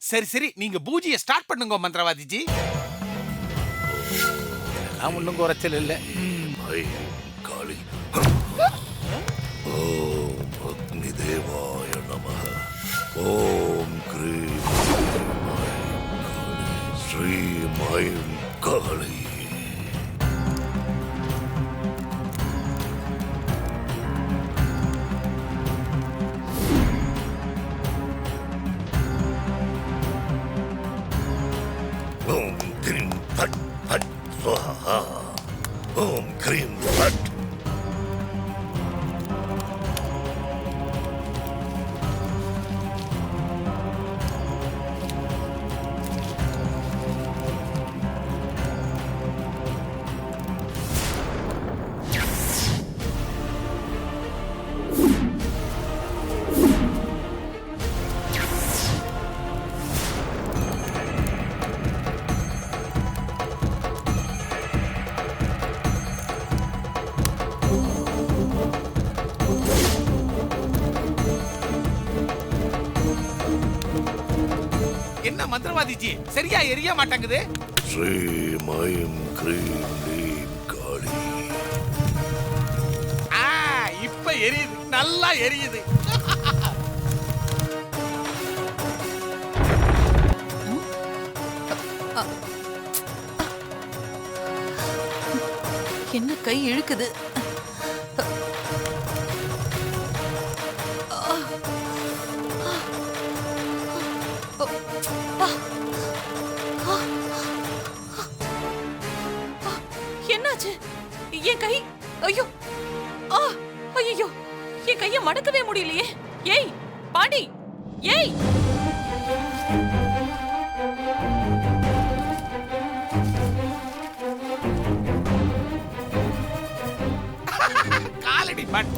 சரி சரி, நீங்க பூஜையை ஸ்டார்ட் பண்ணுங்க மந்திரவாதிஜி. எல்லாம் ஒண்ணும் குறைச்சல் இல்ல. ஐம் காளி. ஓம் அக்னி தேவாய நமः. ஓம் க்ரீம் ஸ்ரீம் ஐம் காளி. ஓம் க்ரீம் பட் பட் ஸ்வாஹா. ஓம் க்ரீம் பட். என்ன மந்திரவாதிஜி, சரியா எரிய மாட்டேங்குது? ஸ்ரீம் ஐம் க்ரீம் க்ரீம் காளி. இப்ப எரியுது, நல்லா எரியுது. என்ன கை இழுக்குது? என்னாச்சு? என் கை ஐயோ! ஐயோ! என் கைய மடக்கவே முடியலையே. ஏய் பாண்டி, ஏய்! காலடி பட்.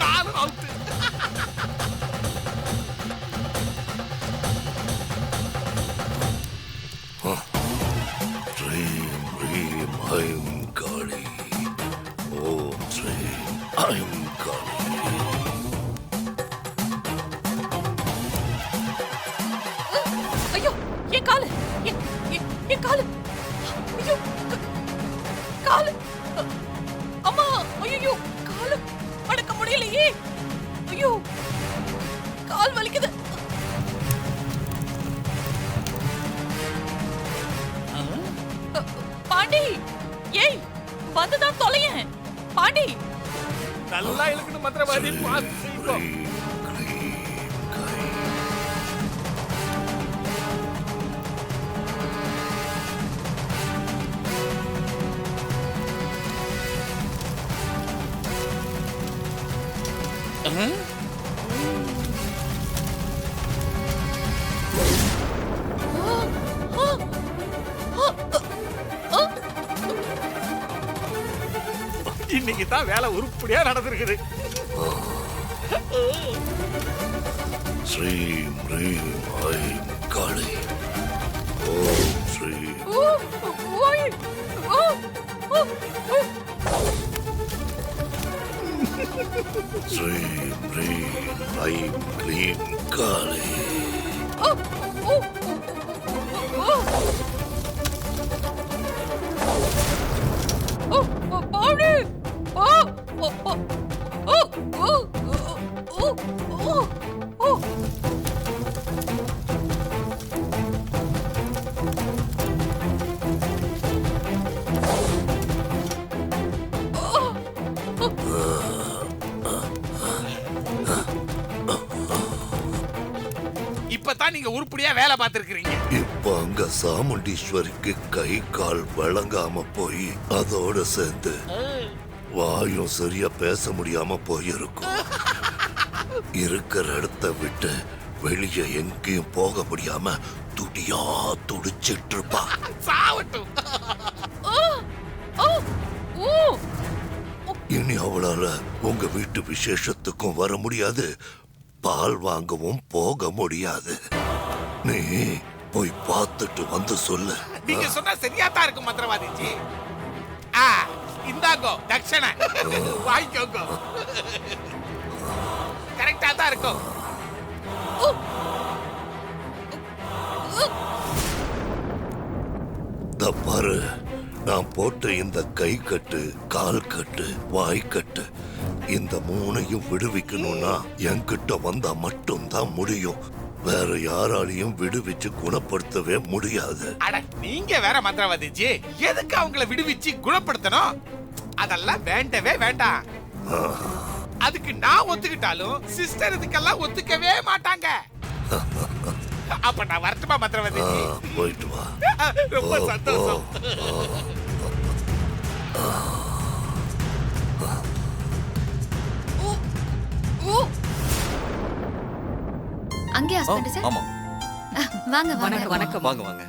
கால் அவுத்து. ஸ்ரீம் க்ரீம் ஐம் காளி. ஓம் ஸ்ரீம் ஐம் காளி. ஐயோ! என் காலு! என் காலு! ஐயோ! காலு! அம்மா! ஐயோ! காலு மடக்க முடியலையே! ஐயோ! கால் வலிக்குது. பாண்டி! ஏய்! வந்துதான் தொலையேன். பாண்டி! நல்லா இழுக்கணும் மந்திரவாதி, பார்த்து செய்யுங்க. க்ரீம் க்ரீம் காளி. இன்னைக்கு தான் வேலை உருப்படியா நடந்திருக்குது. ஸ்ரீம் க்ரீம் ஐம் காளி. ஓம் ஸ்ரீம் ஓய்! ஸ்ரீம் க்ரீம் ஐம் க்ரீம் காளி. பாண்டி! இப்பதான் நீங்க உருப்படியா வேலை பார்த்திருக்கிறீங்க. இப்ப அங்க சாமுண்டீஸ்வரிக்கு கை கால் வழங்காம போய் அதோட சேர்ந்து வாயும் சரியா பேச முடியாம போயிருக்கும். இருக்கிற இடத்த விட்டு வெளியே எங்கேயும் போக முடியாம துடியா துடிச்சிட்டு இருப்பா. சாவட்டும். இனி அவளால உங்க வீட்டு விசேஷத்துக்கும் வர முடியாது, பால் வாங்கவும் போக முடியாது. நீ போய் பார்த்துட்டு வந்து சொல்லு. நீங்க சொன்னா சரியா தான் இருக்கும் மந்திரவாதிஜி. இந்தாங்கோ தட்சணை வாங்கிக்கோங்க. கரெக்டா தான் இருக்கும். பாரு, நான் போட்ட இந்த கை கட்டு, கால் கட்டு, வாய் கட்டு, இந்த மூணையும் விடுவிக்கணும்னா என்கிட்ட வந்தா மட்டும்தான் முடியும். வேற யாராலையும் விடுவிச்சு குணப்படுத்தவே முடியாது. அட நீங்க வேற மந்திரவாதிஜி, எதுக்கு அவங்கள விடுவிச்சு குணப்படுத்தணும்? அதெல்லாம் வேண்டவே வேண்டாம். அதுக்கு நான் ஒத்துக்கிட்டாலும் சிஸ்டர் இதுக்கெல்லாம் ஒத்துக்கவே மாட்டாங்க. அப்ப நான் வரட்டுமா மந்திரவாதிஜி? போயிட்டு வா. ரொம்ப சந்தோஷம். அங்கே ஹஸ்பண்ட் சார். ஆமா. வாங்க வாங்க. வணக்கம். வாங்க வாங்க.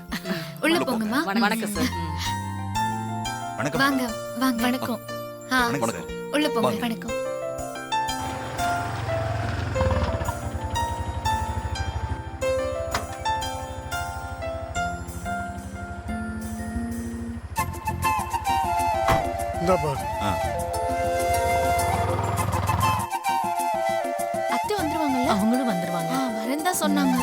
உள்ள போங்கம்மா. வணக்கம் சார். வணக்கம். வாங்க வாங்க. வணக்கம். வணக்கம். உள்ள போங்க. வாங்க. வணக்கம். அத்தை வந்துருவாங்கல்ல? அவங்களும் வந்துருவாங்க. வரேன் தான் சொன்னாங்க.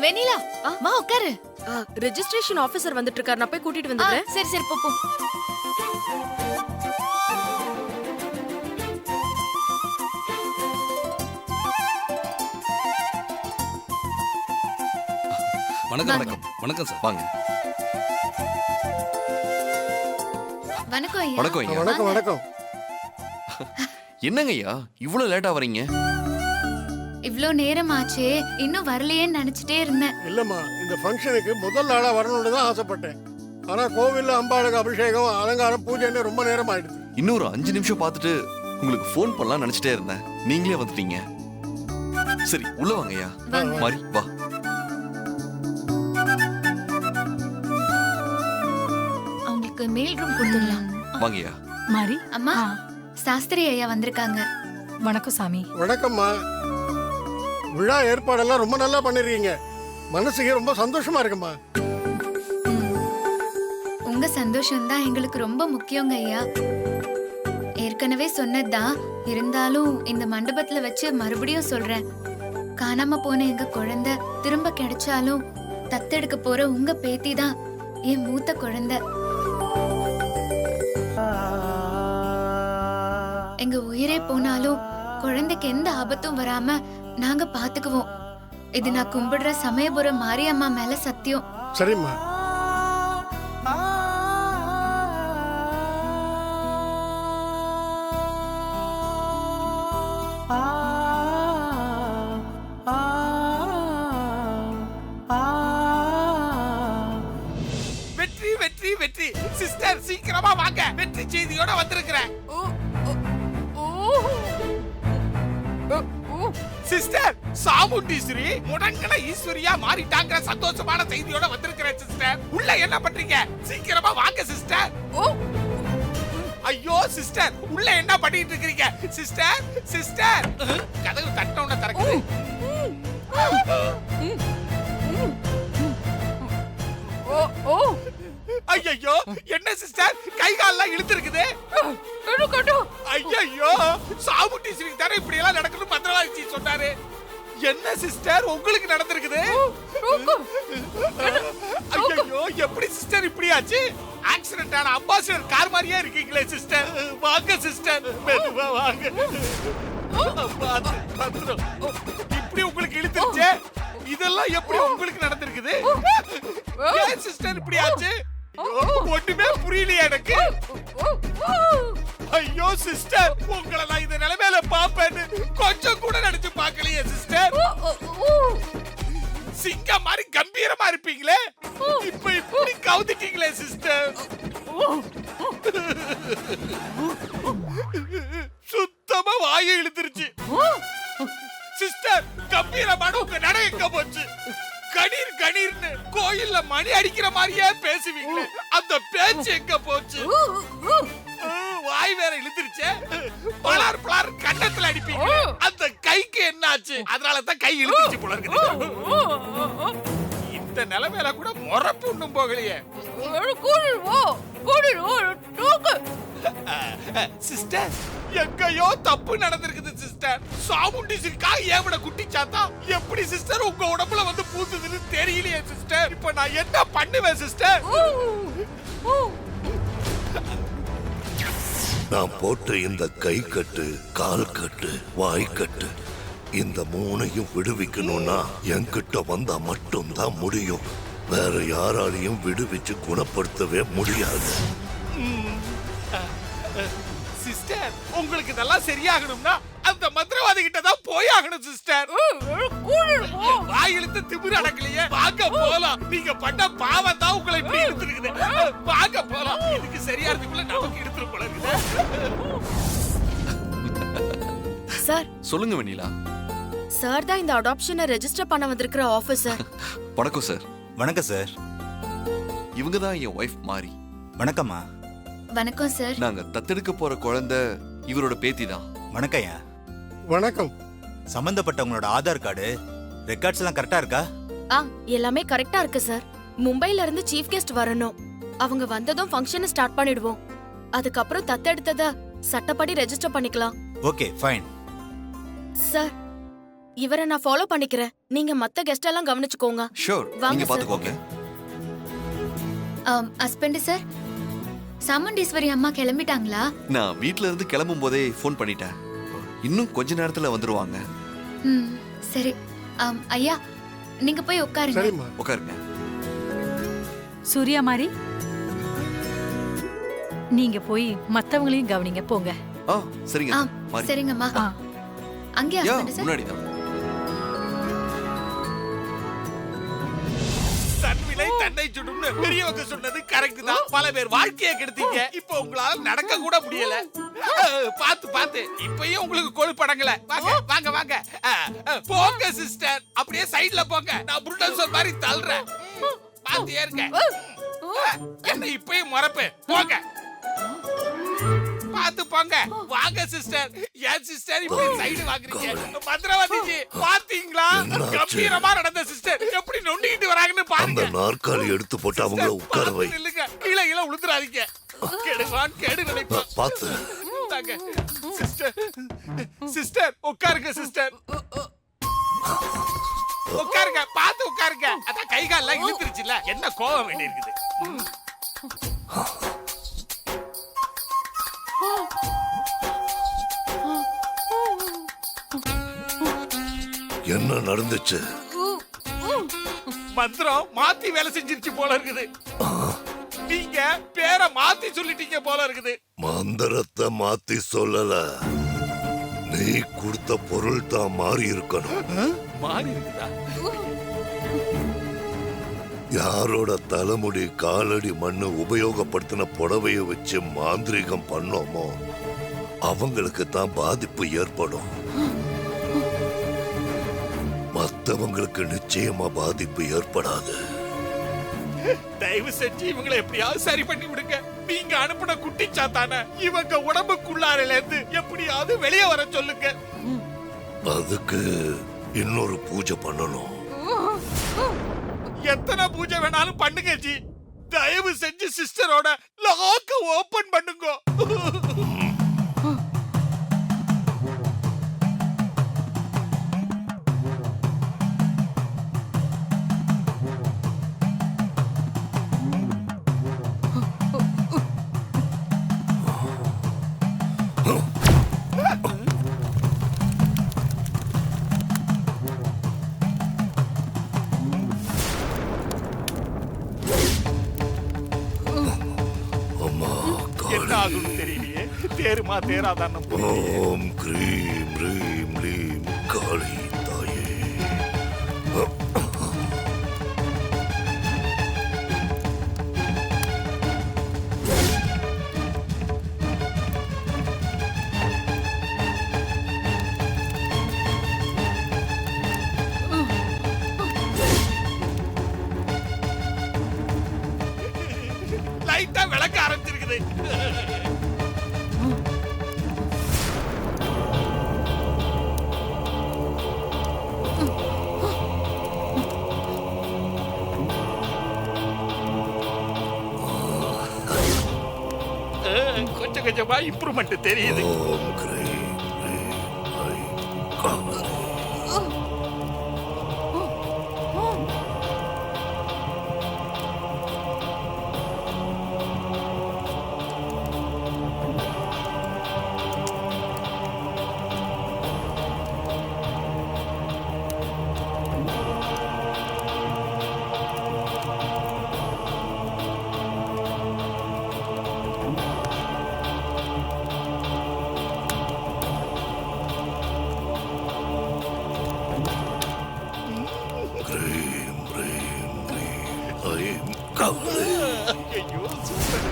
வெண்ணிலா வா உட்காரு. ரெஜிஸ்ட்ரேஷன் ஆபீசர் வந்துட்டு இருக்காரு, நான் போய் கூட்டிட்டு வந்துடுறேன். சரி சரி போ. வணக்கம் வணக்கம். வணக்கம் சார். வாங்க. வணக்கம் ஐயா. வணக்கம் ஐயா. வணக்கம் வணக்கம். என்னங்க ஐயா இவ்வளவு லேட்டா வரீங்க? இவ்ளோ நேரம் ஆச்சே, இன்னும் வரலையேன்னு நினைச்சிட்டே இருந்தேன். இல்லம்மா, இந்த ஃபங்க்ஷனுக்கு முதல் நாளா வரணும்னு தான் ஆசைப்பட்டேன். ஆனா கோவில்ல அம்பாளுக்கு அபிஷேகம், அலங்காரம், பூஜைன்னு ரொம்ப நேரம் ஆயிடுது. இன்னொரு 5 நிமிஷம் பார்த்துட்டு உங்களுக்கு ஃபோன் பண்ணலாம் நினைச்சிட்டே இருந்தேன். நீங்களே வந்துட்டீங்க. சரி உள்ள வாங்க ஐயா. மாறி வா. அவங்களுக்கு மெயில் ரூம் கொடுத்துடலாம். வாங்க ஐயா. மாரி அம்மா, சாஸ்திரி ஐயா வந்திருக்காங்க. வணக்கம் சாமி. வணக்கம்மா. விழா ஏற்பாடெல்லாம் ரொம்ப நல்லா பண்ணிருக்கீங்க. மனசுக்கு ரொம்ப சந்தோஷமா இருக்குமா. உங்க சந்தோஷம் தான் எங்களுக்கு ரொம்ப முக்கியங்க ஐயா. ஏற்கனவே சொன்னதுதான், இருந்தாலும் இந்த மண்டபத்துல வச்சு மறுபடியும் சொல்றேன். காணாம போன எங்க குழந்தை திரும்ப கிடைச்சாலும் தத்தெடுக்க போற உங்க பேத்தி தான் என் மூத்த குழந்தை. எங்க உயிரே போனாலும் குழந்தைக்கு எந்த ஆபத்தும் வராம நாங்க பாத்துக்குவோம். இது நான் கும்பிடுற சமயபுரம் மாரியம்மா மேல சத்தியம். சரிம்மா. வெற்றி வெற்றி வெற்றி. சிஸ்டர் சீக்கிரமா வாங்க, வெற்றி செய்தியோட வந்திருக்கிறேன். சிஸ்டர், சாமுண்டீஸ்வரி முடங்கன ஈஸ்வரியா மாறிட்டாங்கிற சந்தோஷமான செய்தியோட வந்திருக்கிறேன் சிஸ்டர். உள்ள என்ன பண்றீங்க? சீக்கிரமா வாங்க சிஸ்டர். ஐயோ சிஸ்டர், உள்ள என்ன பண்ணிட்டு இருக்கீங்க? சிஸ்டர் சிஸ்டர், கதவு தட்டவுன திறக்குது. ஐயோ, என்ன சிஸ்டர் கை கால்லாம் இழுத்துருக்குது? ஐயோ, சாமுண்டீஸ்வரி தானே இப்படி எல்லாம் நடக்கணும் மந்திரவாதி சொன்னாரு. என்ன சிஸ்டர் உங்களுக்கு நடந்திருக்குது? ஐயோ, எப்படி சிஸ்டர் இப்படி ஆச்சு? ஆக்சிடென்ட் ஆன அம்பாசிடர் கார் மாதிரியே இருக்கீங்களே சிஸ்டர். வாங்க சிஸ்டர், மெதுவா வாங்க. இப்படி உங்களுக்கு இழுத்துருச்சு. இதெல்லாம் எப்படி உங்களுக்கு நடந்திருக்குது? ஏன் சிஸ்டர் இப்படி ஆச்சு? ஒண்ணுமே புரியலையே எனக்கு. ஐயோ சிஸ்டர், உங்களை நான் இந்த நிலைமையில பாப்பேன்னு கொஞ்சம் கூட நினைச்சு பார்க்கலையே சிஸ்டர். சிங்கம் மாதிரி கம்பீரமா இருப்பீங்களே, இப்ப இப்படி கவுந்துட்டீங்களே சிஸ்டர். சுத்தமா வாயை இழுத்துருச்சு சிஸ்டர். கம்பீரமான உங்க நடை எங்க போச்சு? கணீர் கணீர்னு கோயில்ல மணி அடிக்கிற மாதிரியே பேசுவீங்களே, அந்த பேச்சு எங்க போச்சு? வாய் வேற இழுத்துருச்சே. பலார் பலார் கண்ணத்துல அடிப்பீங்க. அந்த கைக்கு என்னாச்சு? அதனால தான் கை இழுத்துச்சு போல இருக்குது. இந்த நிலைமையில கூட முறப்பு ஒண்ணும் போகலையே. சிஸ்டர், எங்கயோ தப்பு நடந்திருக்குது சிஸ்டர். சாமுண்டீஸ்வரிக்காக ஏவட குட்டி சாத்தா எப்படி சிஸ்டர் உங்க உடம்புல வந்து பூத்துதுன்னு தெரியலையே சிஸ்டர். இப்போ நான் என்ன பண்ணுவேன் சிஸ்டர்? நான் போட்ட இந்த கை கட்டு, கால் கட்டு, வாய் கட்டு, இந்த மூணையும் விடுவிக்கணும்னா என்கிட்ட வந்தா மட்டும்தான் முடியும். வேற யாராலையும் விடுவிச்சு குணப்படுத்தவே முடியாது. சிஸ்டர், உங்களுக்கு இதெல்லாம் சரியாகணும்னா அந்த மந்திரவாதி கிட்ட தான் போய் ஆகணும் சிஸ்டர். வாய் இழுத்து திமிரு அடக்கலையே. வாங்க போலாம். நீங்க பண்ண பாவம் தான் உங்களை இப்படி இழுத்துருக்குது. வாங்க போலாம். இதுக்கு சரியா இருக்குள்ள நமக்கு இழுத்துரு போல இருக்குது. சார், சொல்லுங்க வெண்ணிலா. சார் தான் இந்த அடாப்ஷனை ரெஜிஸ்டர் பண்ண வந்திருக்கிற ஆபீசர். வணக்கம் சார். வணக்கம் சார். இவங்க தான் என் ஒய்ஃப் மாரி. வணக்கம்மா. வணக்கம் சார். நாங்க தத்தெடுக்க போற குழந்தை இவரோட பேத்தி தான். வணக்கம்யா. வணக்கம். சம்பந்தப்பட்டவங்களோட ஆதார் கார்டு ரெக்கார்ட்ஸ் எல்லாம் கரெக்டா இருக்கா? எல்லாமே கரெக்டா இருக்கு சார். மும்பைல இருந்து சீஃப் கெஸ்ட் வரணும். அவங்க வந்ததும் ஃபங்க்ஷனை ஸ்டார்ட் பண்ணிடுவோம். அதுக்கப்புறம் தத்தெடுத்தத சட்டப்படி ரெஜிஸ்டர் பண்ணிக்கலாம். Okay fine. சார், இவரை நான் ஃபாலோ பண்ணிக்கிறேன். நீங்க மத்த கெஸ்ட் எல்லாம் கவனிச்சுக்கோங்க. ஷூர், வாங்க நீங்க சார். பாத்துக்கோங்க. ஹஸ்பண்ட் சார், சாமுண்டீஸ்வரி அம்மா கிளம்பிட்டாங்களா? நான் வீட்ல இருந்து கிளம்பும் போதே ஃபோன் பண்ணிட்டேன். இன்னும் கொஞ்ச நேரத்துல வந்துருவாங்க. ம், சரி. ஐயா, நீங்க போய் உட்காருங்க. சரிம்மா. உட்காருங்க. சூர்யா மாதிரி நீங்க போய் மத்தவங்களையும் கவனிங்க போங்க. சரிங்க. மாரி. சரிங்கம்மா. ஆ. அங்கே யா, ஹஸ்பண்ட் சார். முன்னாடி தான். தன்வினை தன்னை சுடும்னு பெரியவங்க சொன்னது கரெக்ட் தான். பல பேர் வாழ்க்கையை கெடுத்தீங்க. இப்போ உங்களால நடக்க கூட முடியல. பாத்து பாத்து இப்பயும் உங்களுக்கு கொழுப்படங்கல. வாங்க வாங்க வாங்க. போங்க சிஸ்டர், அப்படியே சைடுல போங்க. நான் புல்டோசர் மாதிரி தள்ளுறேன். பாத்து ஏறுங்க. என்ன இப்பயும் மறப்பு? போங்க. பாத்து போங்க. வாங்க சிஸ்டர். ஏன் சிஸ்டர் இப்படி சைடு வாங்குறீங்க? மந்திரவாதிஜி பாத்தீங்களா? என்னாச்சு? கம்பீரமா நடந்த சிஸ்டர் எப்படி நொண்டிக்கிட்டு வராங்கன்னு அந்த பாருங்க. நாற்காலி எடுத்து போட்டு அவங்கள உட்கார வை. நில்லுங்க. கீழே கீழே உளுத்துறாதீங்க. கெடுவான் கேடு நினைப்பான். பார்த்து. தாங்க. சிஸ்டர், சிஸ்டர் உட்காருங்க சிஸ்டர். உட்காருங்க. பாத்து உட்காருங்க. அதான் கை கால் எல்லாம் இழுத்துருச்சுல. என்ன கோவம் வேண்டி இருக்குது? என்ன நடந்துச்சு? மந்திரம் மாத்தி வேலை செஞ்சிருச்சு போல இருக்குது. நீங்க பேரை மாத்தி சொல்லிட்டீங்க போல இருக்குது. மந்திரத்தை மாத்தி சொல்லல, நீ கொடுத்த பொருள் தான் மாறி இருக்கணும். மாறி இருக்குதா? யாரோட தலைமுடி காலடி மண்ணு உபயோகப்படுத்தின புடவைய வச்சு மாந்திரீகம் பண்ணோமோ அவங்களுக்கு தான் பாதிப்பு ஏற்படும். மத்தவங்களுக்கு நிச்சயமா பாதிப்பு ஏற்படாது. தயவு செஞ்சு இவங்களை எப்படியாவது சரி பண்ணி விடுங்க. நீங்க அனுப்பின குட்டி சாத்தான இவங்க உடம்புக்குள்ளாரில இருந்து எப்படியாவது வெளியே வர சொல்லுங்க. அதுக்கு இன்னொரு பூஜை பண்ணணும். எத்தனை பூஜை வேணாலும் பண்ணுங்க ஜி. தயவு செஞ்சு சிஸ்டரோட லாக்க ஓபன் பண்ணுங்க. என்ன ஆகும்னு தெரியலையே. தேருமா தேராதான். ஓம் கிரீம் ரீம் லீம் காளி தாயே. லைட்டா விளக்க ஆரம்பிச்சிருக்குது. கொஞ்சமா இம்ப்ரூவ்மெண்ட் தெரியுது. ஓம் கிரீம் க்ரீம் ஐம் காளி. கிரீம் க்ரீம் க்ரீம் ஐம் காளி. ஐயோ சூப்பர்.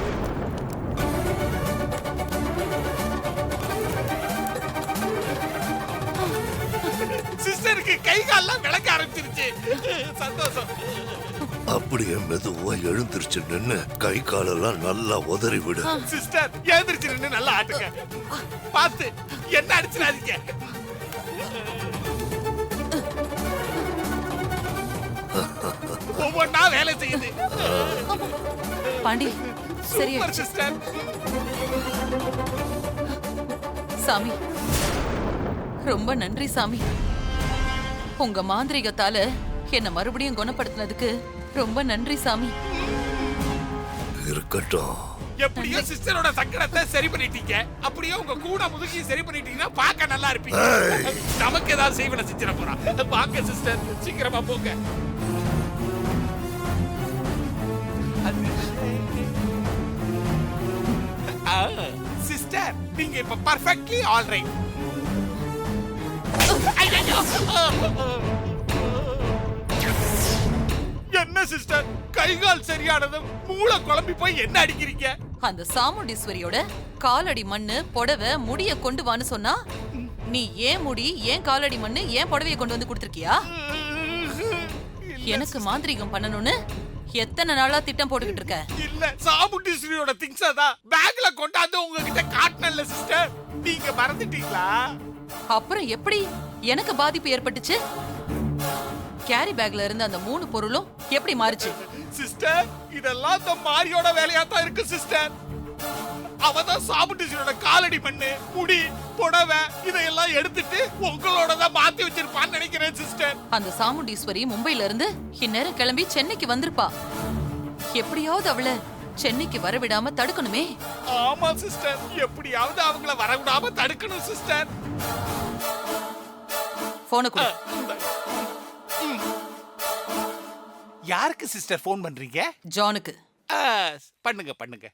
சிஸ்டருக்கு கை கால்லாம் விளக்க ஆரம்பிச்சிருச்சு. சந்தோஷம். அப்படியே மெதுவா எழுந்திருச்சு நின்னு கை காலெல்லாம் நல்லா உதறி விடு. சிஸ்டர் எழுந்திருச்சு நின்னு நல்லா ஆட்டுங்க. பார்த்து என்ன அடிச்சிடாதீங்க. ஒவ்வொன்னா வேலை செய்யுது. பாண்டி சரி சூப்பர் சிஸ்டர். சாமி, ரொம்ப நன்றி சாமி. உங்க மாந்திரிகத்தால என்ன மறுபடியும் குணப்படுத்தினதுக்கு ரொம்ப நன்றி சாமி. இருக்கட்டும். எப்படியோ சிஸ்டரோட சங்கடத்தை சரி பண்ணிட்டீங்க. அப்படியே உங்க கூட முதுகையும் சரி பண்ணிட்டீங்கன்னா பார்க்க நல்லா இருப்பீங்க. நமக்கு ஏதாவது செய்வன செஞ்சிட போறான். வாங்க சிஸ்டர், சீக்கிரமா போங்க. சிஸ்டர், நீங்க இப்ப பர்ஃபெக்ட்லி ஆல் ரைட். என்ன சிஸ்டர், கைகால் சரியானதும் மூளை குழம்பி போய் என்ன அடிக்கிறீங்க? அந்த சாமுண்டீஸ்வரியோட காலடி மண்ணு புடவை முடிய கொண்டு வான்னு சொன்னா நீ ஏன் முடி ஏன் காலடி மண்ணு ஏன் புடவைய கொண்டு வந்து கொடுத்திருக்கியா? எனக்கு மாந்திரீகம் பண்ணணும்னு எத்தனை நாளா திட்டம் போட்டுக்கிட்டு இருக்க? இல்ல, சாமுண்டீஸ்வரியோட திங்ஸ் தான் பேக்ல கொண்டாந்து உங்ககிட்ட காட்டனல்ல சிஸ்டர். நீங்க மறந்துட்டீங்களா? அப்புறம் எப்படி எனக்கு பாதிப்பு ஏற்பட்டுச்சு? கேரி பேக்ல இருந்த அந்த 3 பொருளும் எப்படி மாறுச்சு? சிஸ்டர், இதெல்லாம் இந்த மாரியோட வேலையா தான் இருக்கு சிஸ்டர். அவதான் சாமுண்டீஸ்வரியோட காலடி மண்ணு முடி புடவை இதையெல்லாம் எடுத்துட்டு உங்களோட தான் மாத்தி வச்சிருப்பான்னு நினைக்கிறேன் சிஸ்டர். அந்த சாமுண்டீஸ்வரி மும்பைல இருந்து இந்நேரம் கிளம்பி சென்னைக்கு வந்திருப்பா. எப்படியாவது அவளை சென்னைக்கு வரவிடாம தடுக்கணுமே. ஆமா சிஸ்டர், எப்படியாவது அவங்கள வரவிடாம தடுக்கணும் சிஸ்டர். போன கொடு. யாருக்கு சிஸ்டர் ஃபோன் பண்றீங்க? ஜானுக்கு. பண்ணுங்க பண்ணுங்க.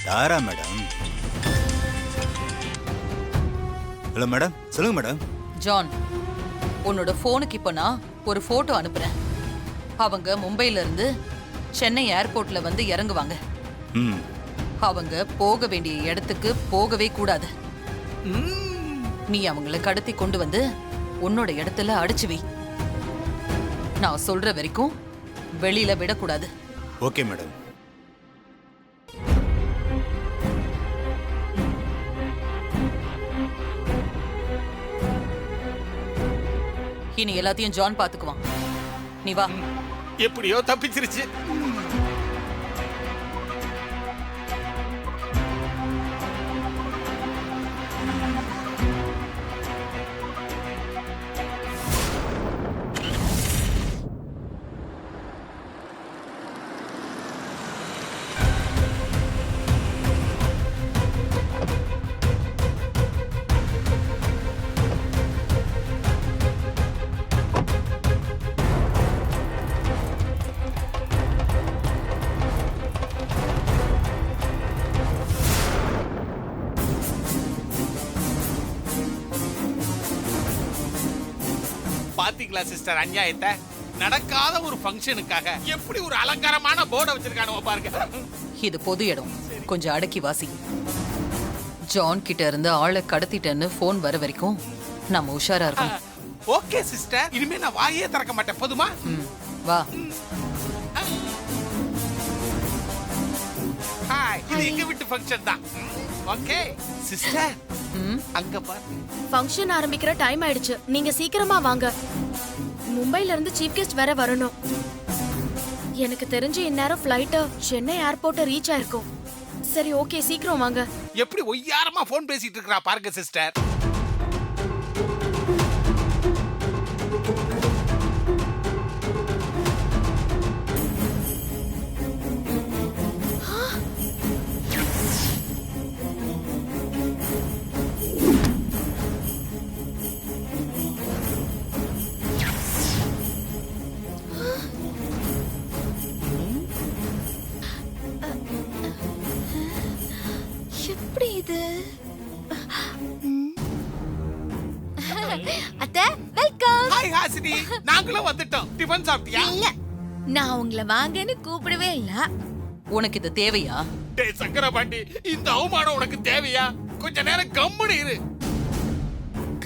யாரா மேடம்? ஹலோ மேடம், சொல்லுங்க மேடம். ஜான், உன்னோட போனுக்கு இப்ப நான் ஒரு போட்டோ அனுப்புறேன். அவங்க மும்பைல இருந்து சென்னை ஏர்போர்ட்ல வந்து இறங்குவாங்க. ம். அவங்க போக வேண்டிய இடத்துக்கு போகவே கூடாது. நீ அவங்கள கடத்தி கொண்டு வந்து உன்னோட இடத்துல அடைச்சு வை. நான் சொல்ற வரைக்கும் வெளியில விடக்கூடாது. Okay madam. இனி எல்லாத்தையும் ஜான் பாத்துக்குவான். நீ வா. எப்படியோ தப்பிச்சிருச்சு. பாத்தீங்களா சிஸ்டர் அநியாயத்தை? நடக்காத ஒரு ஃபங்க்ஷனுக்காக எப்படி ஒரு அலங்காரமான போர்டை வச்சிருக்கானோ பாருங்க. இது பொது இடம், கொஞ்சம் அடக்கி வாசி. ஜான் கிட்ட இருந்து ஆளை கடத்திட்டேன்னு போன் வர வரைக்கும் நம்ம உஷாரா இருக்கோம். ஓகே சிஸ்டர், இனிமே நான் வாயே திறக்க மாட்டேன். போதுமா? வா. ஹாய். ஹாய் இது எங்க வீட்டு ஃபங்க்ஷன் தான். ஓகே சிஸ்டர், அங்க பாரு. ஃபங்க்ஷன் ஆரம்பிக்கிற டைம் ஆயிடுச்சு. நீங்க சீக்கிரமா வாங்க. மும்பைல இருந்து சீஃப் கெஸ்ட் வேற வரணும். எனக்கு தெரிஞ்சு இந்நேரம் ஃப்ளைட் சென்னை ஏர்போர்ட் ரீச் ஆயிருக்கும். சரி ஓகே, சீக்கிரம் வாங்க. எப்படி ஒய்யாரமா போன் பேசிட்டு இருக்கா பாருங்க சிஸ்டர். எப்படி இது? அத்தை வெல்கம். ஹாய் ஹாசினி, நாங்களும் வந்துட்டோம். டிபன் சாப்பிட்டியா? இல்ல, நான் உங்களை வாங்கன்னு கூப்பிடவே இல்ல. உனக்கு இது தேவையா? டேய் சங்கரபாண்டி, இந்த அவமானம் உனக்கு தேவையா? கொஞ்ச நேரம் கம்முனு இரு.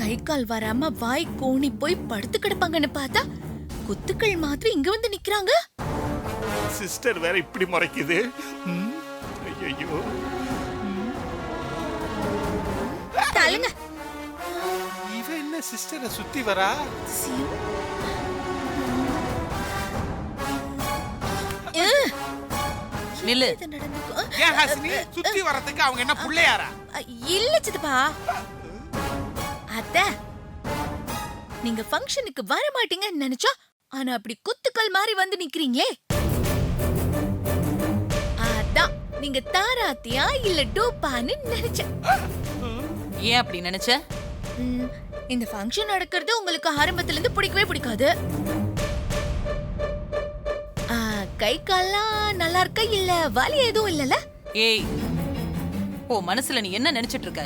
கை கால் வராம வாய் கோணி போய் படுத்து கிடப்பாங்கன்னு பார்த்தா குத்துக்கள் மாதிரி இங்க வந்து நிக்கிறாங்க. சிஸ்டர் வேற இப்படி முறைக்குது. ஐயோ, தள்ளுங்க. இவ என்ன சிஸ்டரை சுத்தி வரா? நில்லு. இது நடந்துக்கும். ஏன் ஹாசினி, சுத்தி வரதுக்கு அவங்க என்ன புள்ளையாரா? இல்ல சித்தப்பா. அத்தை, நீங்க ஃபங்க்ஷனுக்கு வர மாட்டீங்கன்னு நினைச்சா, ஆனா அப்படி குத்துக்கள் மாதிரி வந்து நிக்கிறீங்களே. அதான் நீங்க தாராத்தியா இல்ல டோப்பான்னு நினைச்சேன். ஏன் அப்படி நினைச்ச? இந்த ஃபங்க்ஷன் நடக்கிறது உங்களுக்கு ஆரம்பத்துல இருந்து பிடிக்கவே பிடிக்காது. கை கால்லாம் நல்லா இருக்க இல்ல வலி எதுவும் இல்லல? ஏய், ஓ மனசுல நீ என்ன நினைச்சிட்டு இருக்க?